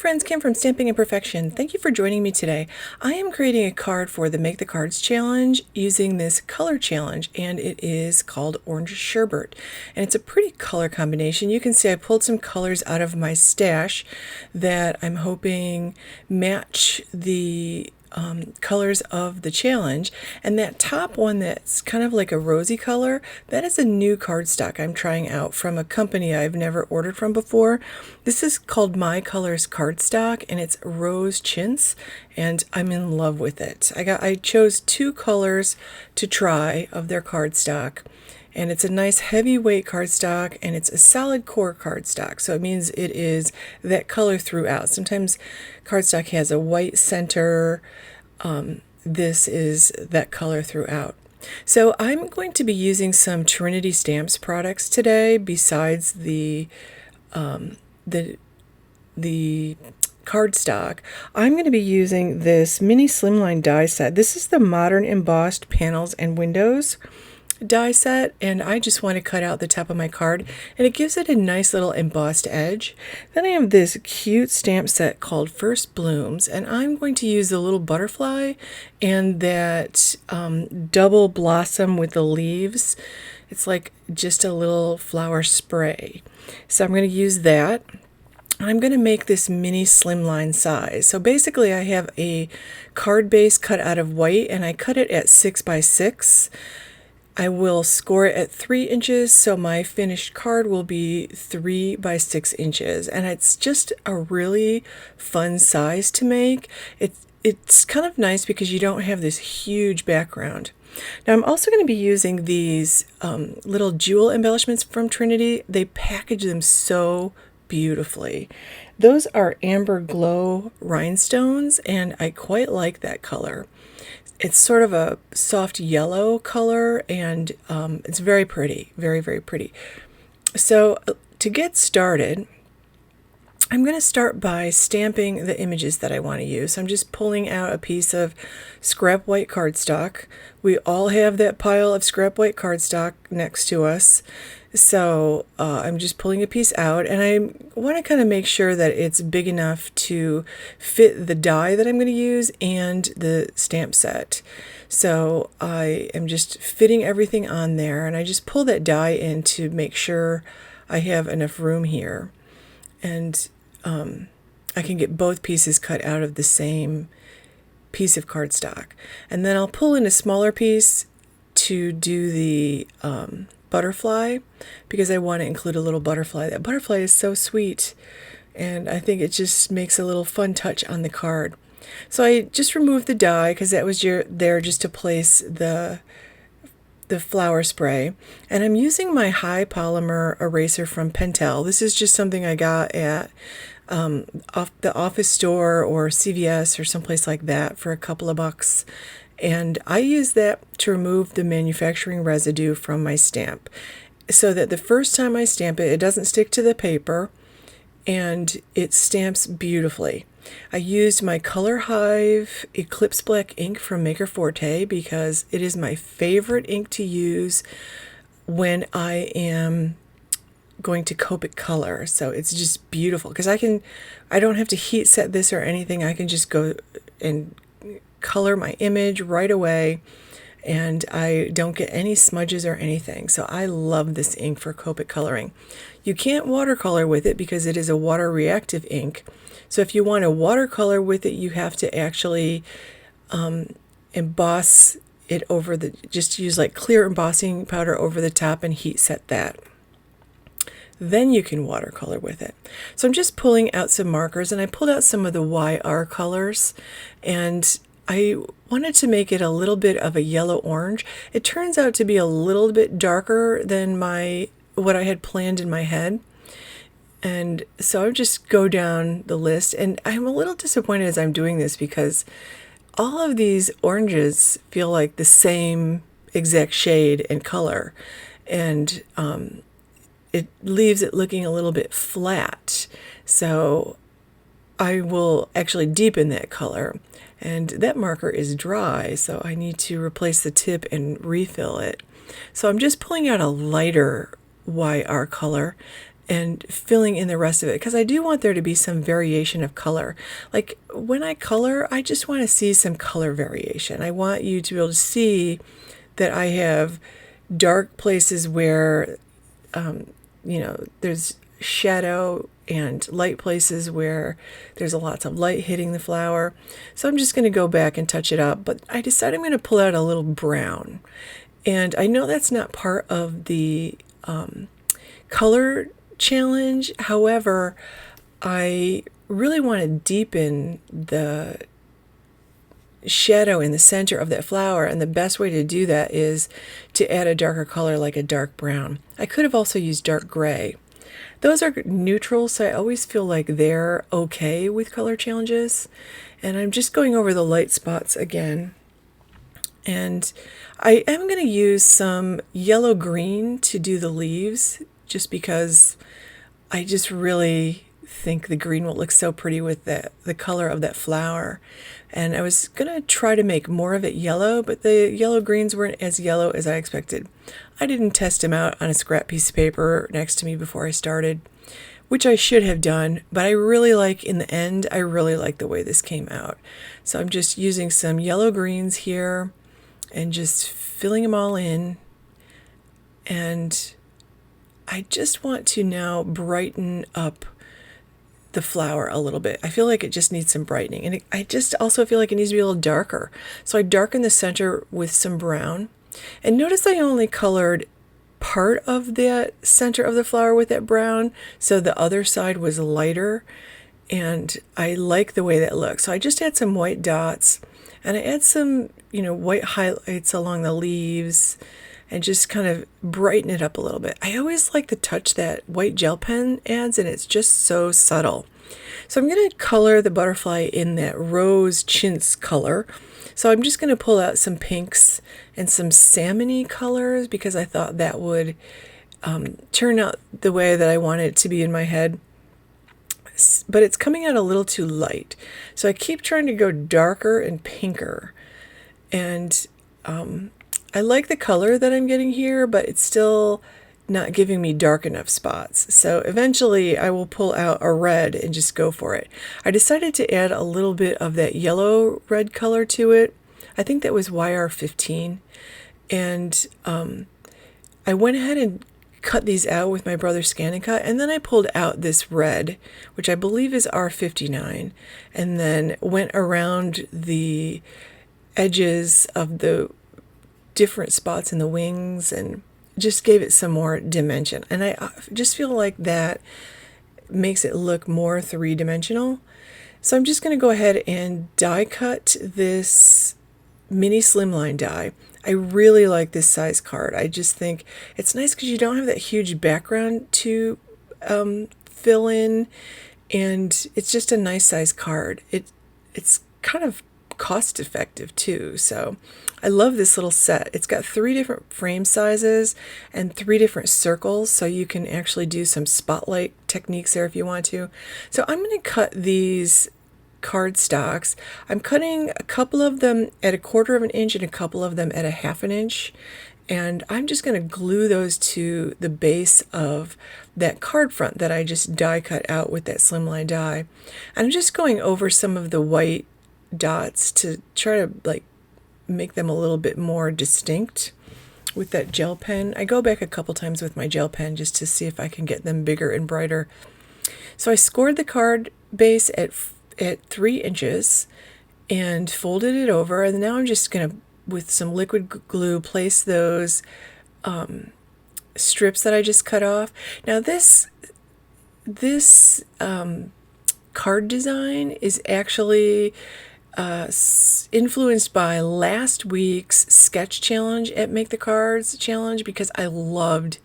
friends, Kim from Stamping Imperfection. Thank you for joining me today. I am creating a card for the Make the Cards challenge using this color challenge, and it is called Orange Sherbet. And it's a pretty color combination. You can see I pulled some colors out of my stash that I'm hoping match the colors of the challenge. And that top one that's kind of like a rosy color, that is a new cardstock I'm trying out from a company I've never ordered from before. This is called My Colors Cardstock, and it's rose chintz, and I'm in love with it. I chose two colors to try of their cardstock. And it's a nice heavyweight cardstock, and it's a solid core cardstock. So it means it is that color throughout. Sometimes cardstock has a white center. This is that color throughout. So I'm going to be using some Trinity Stamps products today besides the cardstock. I'm going to be using this mini Slimline die set. This is the Modern Embossed Panels and Windows die set, and I just want to cut out the top of my card, and it gives it a nice little embossed edge. Then I have this cute stamp set called First Blooms, and I'm going to use the little butterfly and that double blossom with the leaves. It's like just a little flower spray. So I'm going to use that. I'm going to make this mini Slimline size. So basically I have a card base cut out of white, and I cut it at 6 by 6. I will score it at 3 inches, so my finished card will be 3 by 6 inches. And it's just a really fun size to make. It's kind of nice because you don't have this huge background. Now I'm also going to be using these little jewel embellishments from Trinity. They package them so beautifully. Those are Amber Glow Rhinestones, and I quite like that color. It's sort of a soft yellow color, and it's very pretty, very, very pretty. So to get started, I'm going to start by stamping the images that I want to use. So I'm just pulling out a piece of scrap white cardstock. We all have that pile of scrap white cardstock next to us. So I'm just pulling a piece out, and I want to kind of make sure that it's big enough to fit the die that I'm going to use and the stamp set. So I am just fitting everything on there, and I just pull that die in to make sure I have enough room here. And I can get both pieces cut out of the same piece of cardstock. And then I'll pull in a smaller piece to do the butterfly, because I want to include a little butterfly. That butterfly is so sweet, and I think it just makes a little fun touch on the card. So I just removed the die because that was there just to place the flower spray, and I'm using my high polymer eraser from Pentel. This is just something I got at off the office store or CVS or someplace like that for a couple of bucks. And I use that to remove the manufacturing residue from my stamp, so that the first time I stamp it, it doesn't stick to the paper and it stamps beautifully. I used my Color Hive Eclipse Black ink from Maker Forte because it is my favorite ink to use when I am going to Copic color. So it's just beautiful because I don't have to heat set this or anything. I can just go and color my image right away, and I don't get any smudges or anything. So I love this ink for Copic coloring. You can't watercolor with it because it is a water reactive ink. So if you want to watercolor with it, you have to actually emboss it over just use like clear embossing powder over the top and heat set that. Then you can watercolor with it. So I'm just pulling out some markers, and I pulled out some of the YR colors, and I wanted to make it a little bit of a yellow orange. It turns out to be a little bit darker than what I had planned in my head. And so I just go down the list, and I'm a little disappointed as I'm doing this because all of these oranges feel like the same exact shade and color, and it leaves it looking a little bit flat. So I will actually deepen that color, and that marker is dry, so I need to replace the tip and refill it. So I'm just pulling out a lighter YR color, and filling in the rest of it, because I do want there to be some variation of color. Like when I color, I just want to see some color variation. I want you to be able to see that I have dark places where, there's shadow, and light places where there's lots of light hitting the flower. So I'm just going to go back and touch it up, but I decided I'm going to pull out a little brown. And I know that's not part of the color challenge. However, I really want to deepen the shadow in the center of that flower, and the best way to do that is to add a darker color like a dark brown. I could have also used dark gray. Those are neutral, so I always feel like they're okay with color challenges. And I'm just going over the light spots again. And I am going to use some yellow green to do the leaves, just because I just really think the green will look so pretty with the color of that flower. And I was going to try to make more of it yellow, but the yellow greens weren't as yellow as I expected. I didn't test them out on a scrap piece of paper next to me before I started, which I should have done, but I really like, in the end, I really like the way this came out. So I'm just using some yellow greens here and just filling them all in. And I just want to now brighten up the flower a little bit. I feel like it just needs some brightening, and I just also feel like it needs to be a little darker. So I darken the center with some brown, and notice I only colored part of the center of the flower with that brown, so the other side was lighter, and I like the way that looks. So I just add some white dots, and I add some white highlights along the leaves, and just kind of brighten it up a little bit. I always like the touch that white gel pen adds, and it's just so subtle. So I'm going to color the butterfly in that rose chintz color. So I'm just going to pull out some pinks and some salmony colors, because I thought that would turn out the way that I want it to be in my head. But it's coming out a little too light. So I keep trying to go darker and pinker. And I like the color that I'm getting here, but it's still not giving me dark enough spots. So eventually I will pull out a red and just go for it. I decided to add a little bit of that yellow red color to it. I think that was YR15. And I went ahead and cut these out with my brother's Scan and Cut, and then I pulled out this red, which I believe is R59, and then went around the edges of the different spots in the wings and just gave it some more dimension. And I just feel like that makes it look more three-dimensional. So I'm just going to go ahead and die cut this mini Slimline die. I really like this size card. I just think it's nice because you don't have that huge background to fill in, and it's just a nice size card. It's kind of cost effective too. So I love this little set. It's got 3 different frame sizes and 3 different circles, so you can actually do some spotlight techniques there if you want to. So I'm going to cut these cardstocks. I'm cutting a couple of them at 1/4 of an inch and a couple of them at 1/2 inch, and I'm just going to glue those to the base of that card front that I just die cut out with that Slimline die. I'm just going over some of the white dots to try to make them a little bit more distinct with that gel pen. I go back a couple times with my gel pen just to see if I can get them bigger and brighter. So I scored the card base at 3 inches and folded it over, and now I'm just going to, with some liquid glue, place those strips that I just cut off. Now this card design is actually influenced by last week's sketch challenge at Make the Cards challenge, because I loved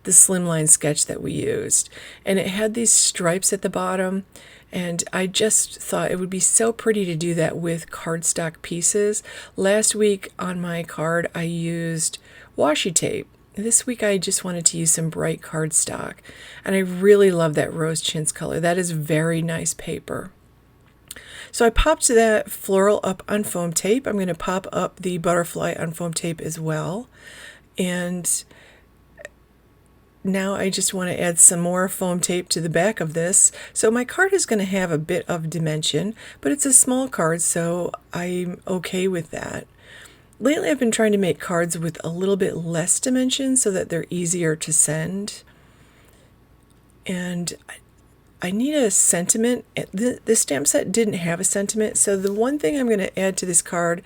the Slimline sketch that we used, and it had these stripes at the bottom, and I just thought it would be so pretty to do that with cardstock pieces. Last week on my card I used washi tape. This week I just wanted to use some bright cardstock, and I really love that rose chintz color. That is very nice paper. So I popped that floral up on foam tape. I'm going to pop up the butterfly on foam tape as well. And now I just want to add some more foam tape to the back of this. So my card is going to have a bit of dimension, but it's a small card, so I'm okay with that. Lately I've been trying to make cards with a little bit less dimension so that they're easier to send. And I need a sentiment. The stamp set didn't have a sentiment, so the one thing I'm going to add to this card,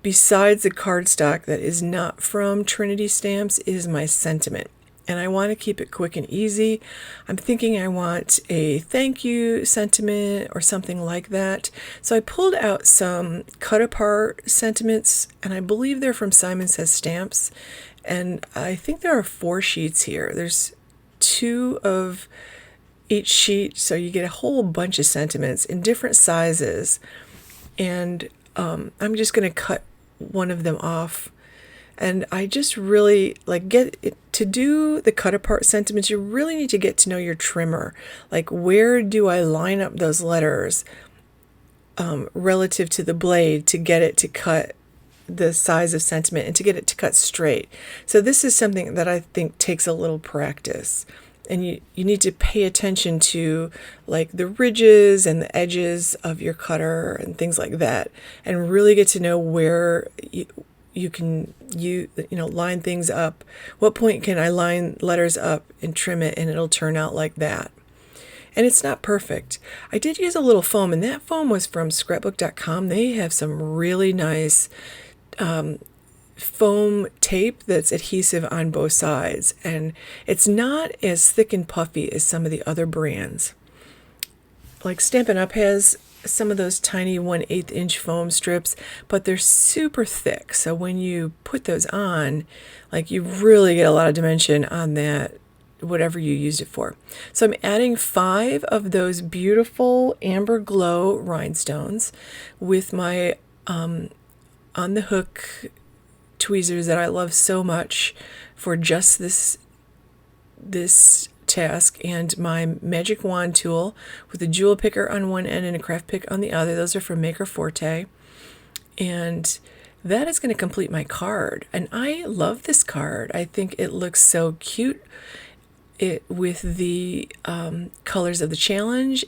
besides the cardstock that is not from Trinity Stamps, is my sentiment. And I want to keep it quick and easy. I'm thinking I want a thank you sentiment or something like that. So I pulled out some cut apart sentiments, and I believe they're from Simon Says Stamps. And I think there are 4 sheets here. There's 2 of each sheet, so you get a whole bunch of sentiments in different sizes. And I'm just going to cut one of them off. And I just really like to do the cut apart sentiments. You really need to get to know your trimmer. Like, where do I line up those letters relative to the blade to get it to cut the size of sentiment and to get it to cut straight. So this is something that I think takes a little practice. And you need to pay attention to like the ridges and the edges of your cutter and things like that, and really get to know where you can line things up. What point can I line letters up and trim it and it'll turn out like that? And it's not perfect. I did use a little foam, and that foam was from scrapbook.com. They have some really nice foam tape that's adhesive on both sides, and it's not as thick and puffy as some of the other brands. Like Stampin' Up! Has some of those tiny 1/8 inch foam strips, but they're super thick, so when you put those on, like, you really get a lot of dimension on that, whatever you used it for. So I'm adding 5 of those beautiful amber glow rhinestones with my on the hook tweezers that I love so much for just this task, and my magic wand tool with a jewel picker on one end and a craft pick on the other. Those are from Maker Forte, and that is going to complete my card. And I love this card. I think it looks so cute with the colors of the challenge,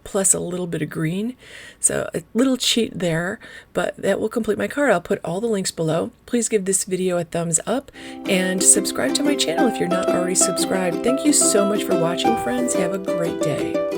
plus a little bit of green. So a little cheat there, but that will complete my card. I'll put all the links below. Please give this video a thumbs up and subscribe to my channel if you're not already subscribed. Thank you so much for watching, friends. Have a great day.